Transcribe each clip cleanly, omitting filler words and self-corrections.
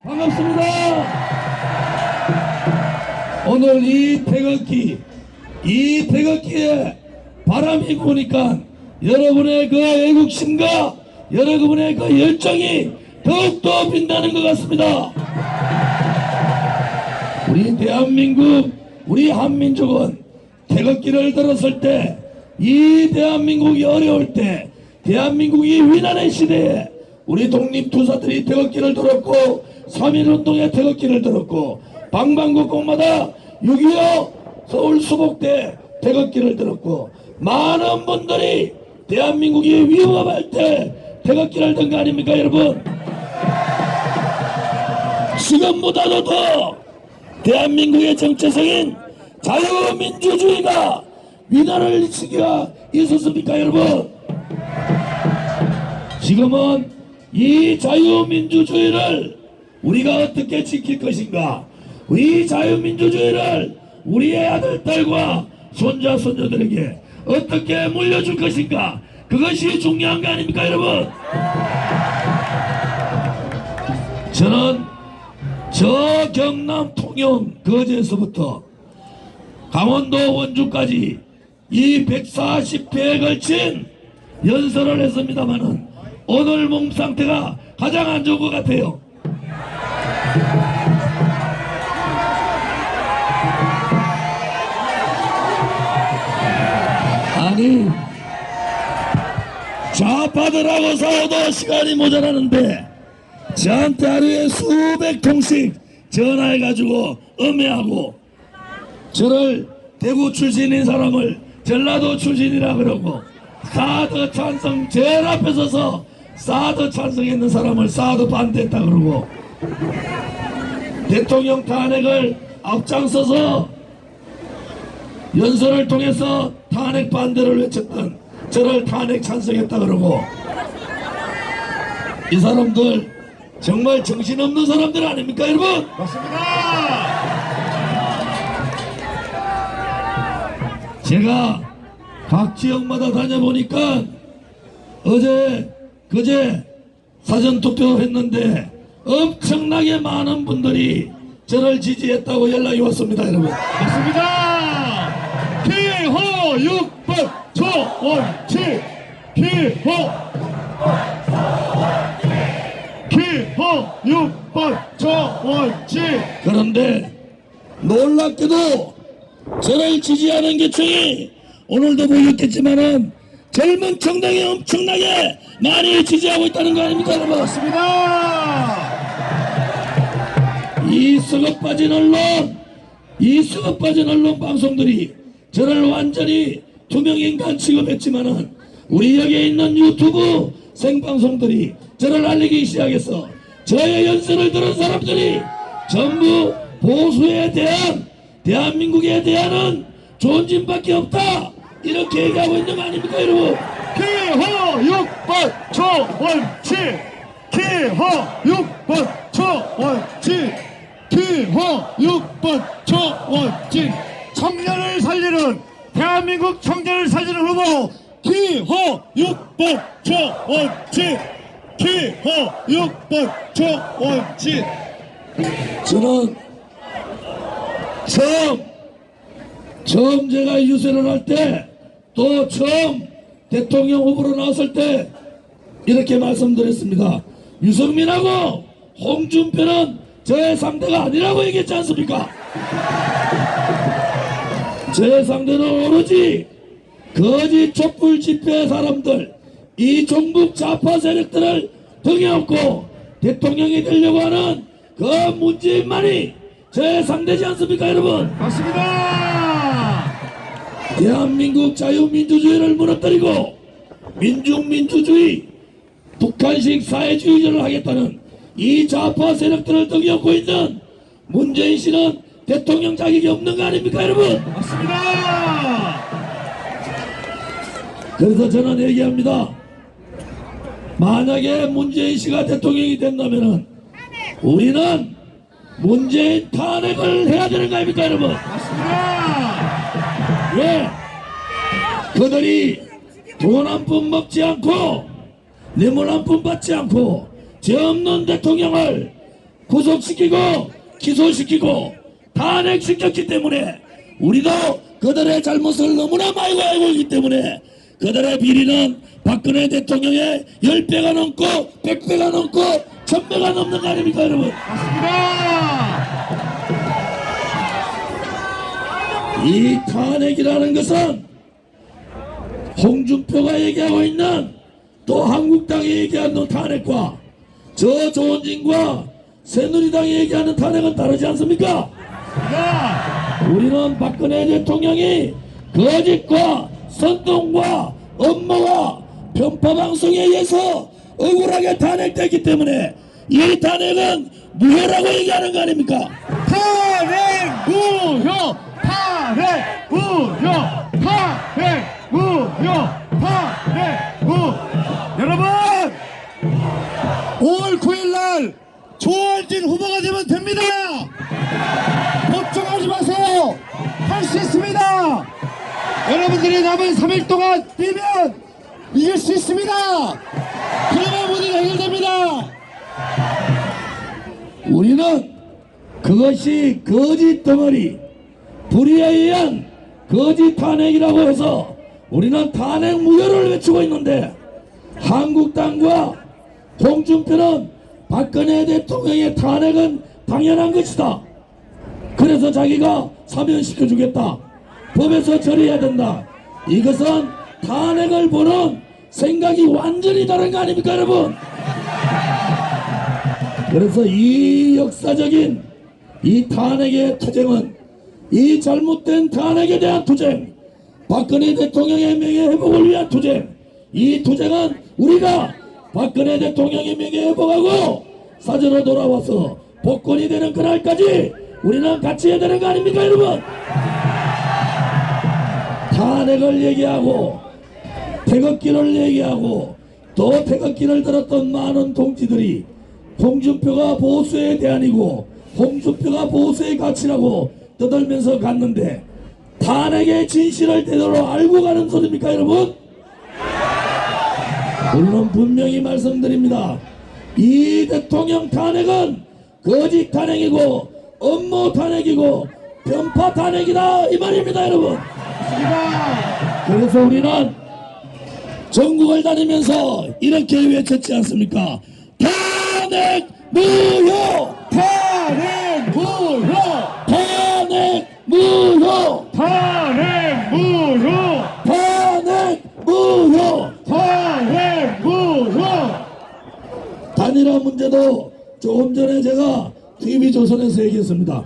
반갑습니다. 오늘 이 태극기에 바람이 부니까 여러분의 그 애국심과 여러분의 그 열정이 더욱더 빛나는 것 같습니다. 우리 대한민국, 우리 한민족은 태극기를 들었을 때, 이 대한민국이 어려울 때, 대한민국이 위난의 시대에 우리 독립투사들이 태극기를 들었고, 3.1운동에 태극기를 들었고, 방방곡곡마다 6.25 서울 수복대 태극기를 들었고, 많은 분들이 대한민국이 위험할 때 태극기를 든 거 아닙니까, 여러분? 지금보다도 더 대한민국의 정체성인 자유민주주의가 위난을 시기가 있었습니까, 여러분? 지금은 이 자유민주주의를 우리가 어떻게 지킬 것인가, 이 자유민주주의를 우리의 아들, 딸과 손자, 손녀들에게 어떻게 물려줄 것인가, 그것이 중요한 거 아닙니까, 여러분? 저는 저 경남 통영 거제에서부터 강원도 원주까지 이 140회에 걸친 연설을 했습니다마는 오늘 몸 상태가 가장 안 좋은 것 같아요. 아니, 좌파들하고 싸워도 시간이 모자라는데 저한테 하루에 수백 통씩 전화해가지고 음해하고, 저를 대구 출신인 사람을 전라도 출신이라 그러고, 사드 찬성, 제일 앞에 서서 사드 찬성했는 사람을 사드 반대했다 그러고, 대통령 탄핵을 앞장서서 연설을 통해서 탄핵 반대를 외쳤던 저를 탄핵 찬성했다 그러고, 이 사람들 정말 정신없는 사람들 아닙니까, 여러분? 맞습니다. 제가 각 지역마다 다녀보니까 그제 사전투표를 했는데 엄청나게 많은 분들이 저를 지지했다고 연락이 왔습니다, 여러분. 맞습니다. 기호 6번 조원치, 기호 6번 조원치. 그런데 놀랍게도 저를 지지하는 계층이 오늘도 보였겠지만은 젊은 청당이 엄청나게 많이 지지하고 있다는 거 아닙니까, 여러분? 맞습니다. 이 썩어 빠진 언론 방송들이 저를 완전히 투명인간 취급했지만은 우리 여기에 있는 유튜브 생방송들이 저를 알리기 시작해서 저의 연설을 들은 사람들이 전부 보수에 대한, 대한민국에 대한은 존진밖에 없다, 이렇게 얘기하고 있는 거 아닙니까, 여러분? 기호 6번 조원치, 기호 6번 조원치, 기호 6번 조원치. 청년을 살리는, 대한민국 청년을 살리는 후보 기호 6번 조원치, 기호 6번 조원치. 저는 처음 제가 유세를 할 때, 또 처음 대통령 후보로 나왔을 때 이렇게 말씀드렸습니다. 유승민하고 홍준표는 저의 상대가 아니라고 얘기했지 않습니까? 저의 상대는 오로지 거짓 촛불 집회 사람들, 이 종북 좌파 세력들을 등에 업고 대통령이 되려고 하는 그 문재인만이 저의 상대지 않습니까, 여러분? 맞습니다. 대한민국 자유민주주의를 무너뜨리고 민중민주주의, 북한식 사회주의를 하겠다는 이 좌파 세력들을 등에 업고 있는 문재인 씨는 대통령 자격이 없는 거 아닙니까, 여러분? 맞습니다. 그래서 저는 얘기합니다. 만약에 문재인 씨가 대통령이 된다면은 우리는 문재인 탄핵을 해야 되는 거 아닙니까, 여러분? 맞습니다. 왜? 그들이 돈 한 푼 먹지 않고 뇌물 한 푼 받지 않고 죄 없는 대통령을 구속시키고 기소시키고 탄핵시켰기 때문에 우리도 그들의 잘못을 너무나 많이 알고 있기 때문에 그들의 비리는 박근혜 대통령의 10배가 넘고 100배가 넘고 1000배가 넘는 거 아닙니까 여러분? 맞습니다. 이 탄핵이라는 것은 홍준표가 얘기하고 있는 또 한국당이 얘기하는 탄핵과 저 조원진과 새누리당이 얘기하는 탄핵은 다르지 않습니까? 우리는 박근혜 대통령이 거짓과 선동과 업무와 편파방송에 의해서 억울하게 탄핵됐기 때문에 이 탄핵은 무효라고 얘기하는 거 아닙니까? 탄핵 무효! 탄핵 무효! 탄핵 무효! 탄핵 무효! 여러분! 5월 9일날 조원진 후보가 되면 됩니다! 걱정하지 마세요! 할 수 있습니다! 여러분들이 남은 3일 동안 뛰면 이길 수 있습니다! 그러면 모든 해결됩니다! 우리는 그것이 거짓 덩어리 불의에 의한 거짓 탄핵이라고 해서 우리는 탄핵 무효를 외치고 있는데 한국당과 홍준표는 박근혜 대통령의 탄핵은 당연한 것이다. 그래서 자기가 사면시켜주겠다. 법에서 처리해야 된다. 이것은 탄핵을 보는 생각이 완전히 다른 거 아닙니까 여러분? 그래서 이 역사적인 이 탄핵의 투쟁은 이 잘못된 탄핵에 대한 투쟁, 박근혜 대통령의 명예 회복을 위한 투쟁, 이 투쟁은 우리가 박근혜 대통령의 명예 회복하고 사저로 돌아와서 복권이 되는 그날까지 우리는 같이 해야 되는 거 아닙니까 여러분? 탄핵을 얘기하고 태극기를 얘기하고 또 태극기를 들었던 많은 동지들이 홍준표가 보수의 대안이고 홍준표가 보수의 가치라고 떠들면서 갔는데 탄핵의 진실을 제대로 알고 가는 소리입니까 여러분? 우리는 분명히 말씀드립니다. 이 대통령 탄핵은 거짓 탄핵이고 업무 탄핵이고 편파 탄핵이다 이 말입니다 여러분. 그래서 우리는 전국을 다니면서 이렇게 외쳤지 않습니까? 탄핵 무효! 탄핵 무효! 탄핵 무효! 탄핵 무효! 탄핵 무효! 탄핵 무효! 단일화 문제도 조금 전에 제가 TV조선에서 얘기했습니다.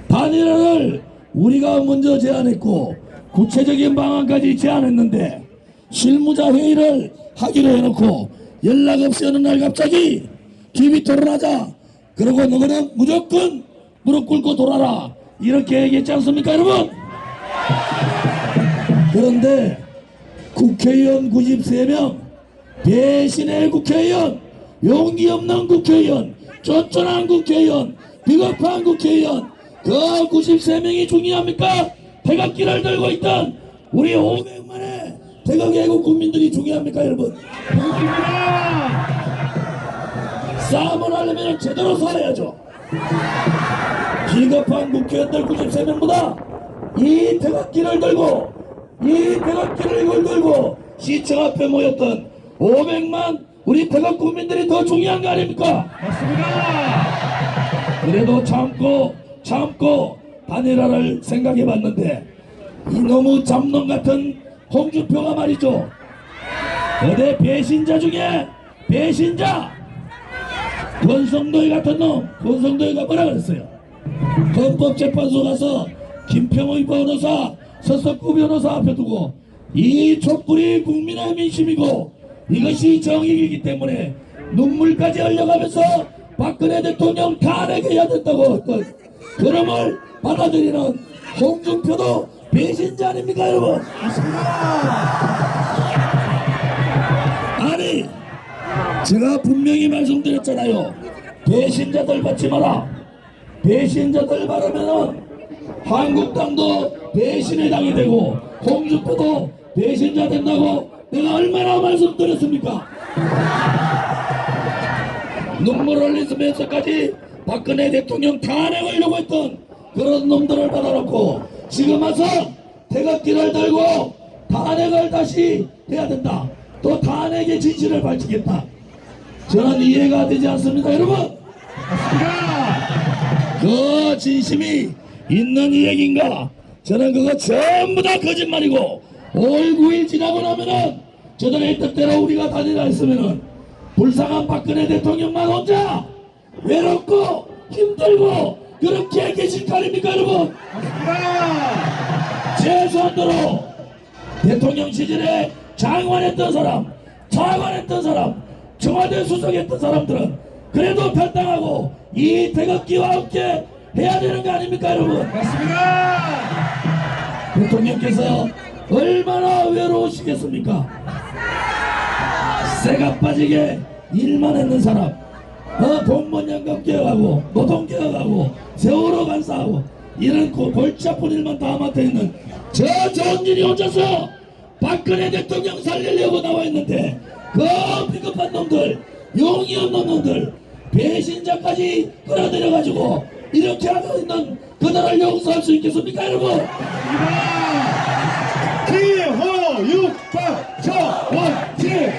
단일화를 우리가 먼저 제안했고 구체적인 방안까지 제안했는데 실무자 회의를 하기로 해놓고 연락 없이 어느 날 갑자기 TV 토론하자. 그러고 너희는 무조건 무릎 꿇고 돌아라. 이렇게 얘기했지 않습니까 여러분? 그런데 국회의원 93명 배신의 국회의원 용기 없는 국회의원 쫀쫀한 국회의원 비겁한 국회의원 그 93명이 중요합니까? 태극기를 들고 있던 우리 500만의 태극 애국 국민들이 중요합니까 여러분? 싸움을 하려면 제대로 싸워야죠. 비겁한 국회의원들 93명보다 이 태극기를 들고 이걸 들고 시청 앞에 모였던 500만 우리 태극 국민들이 더 중요한 거 아닙니까? 맞습니다. 그래도 참고 단일화를 생각해 봤는데 이놈의 잡놈 같은 홍준표가 말이죠. 거대 배신자 중에 배신자 권성도희 같은 놈 권성도희가 뭐라 그랬어요? 헌법재판소 가서 김평의 변호사 서석구 변호사 앞에 두고 이 촛불이 국민의 민심이고 이것이 정의이기 때문에 눈물까지 흘려가면서 박근혜 대통령 탄핵해야 된다고 했던 그럼을 받아들이는 홍준표도 배신자 아닙니까 여러분? 아니 제가 분명히 말씀드렸잖아요. 배신자들 받지 마라. 배신자들 받으면은 한국당도 배신의 당이 되고 홍준표도 배신자 된다고 내가 얼마나 말씀드렸습니까? 눈물 흘리면서까지 박근혜 대통령 탄핵하려고 했던 그런 놈들을 받아놓고 지금 와서 태극기를 들고 탄핵을 다시 해야 된다. 또 탄핵의 진실을 밝히겠다. 저는 이해가 되지 않습니다, 여러분. 그 진심이 있는 이 얘기인가? 저는 그거 전부 다 거짓말이고 5월 9일 지나고 나면은 저들의 뜻대로 우리가 다니라 했으면은 불쌍한 박근혜 대통령만 혼자 외롭고 힘들고 그렇게 계실 거 아닙니까, 여러분? 최소한도로 대통령 시절에 장관했던 사람, 차관했던 사람, 청와대 수석했던 사람들은 그래도 편당하고 이 태극기와 함께 해야 되는 거 아닙니까, 여러분? 맞습니다. 대통령께서 얼마나 외로우시겠습니까? 새가 빠지게 일만 했는 사람, 공무원연금 개혁하고 노동 개혁하고 세월호 간사하고 이런 골치 아픈 일만 다 맡아 있는 저 정진이 혼자서 박근혜 대통령 살리려고 나와 있는데 그 비겁한 놈들, 용이 없는 놈들, 배신자까지 끌어들여가지고 이렇게 하고 있는 그들을 용서할 수 있겠습니까, 여러분? 기호육박 저원지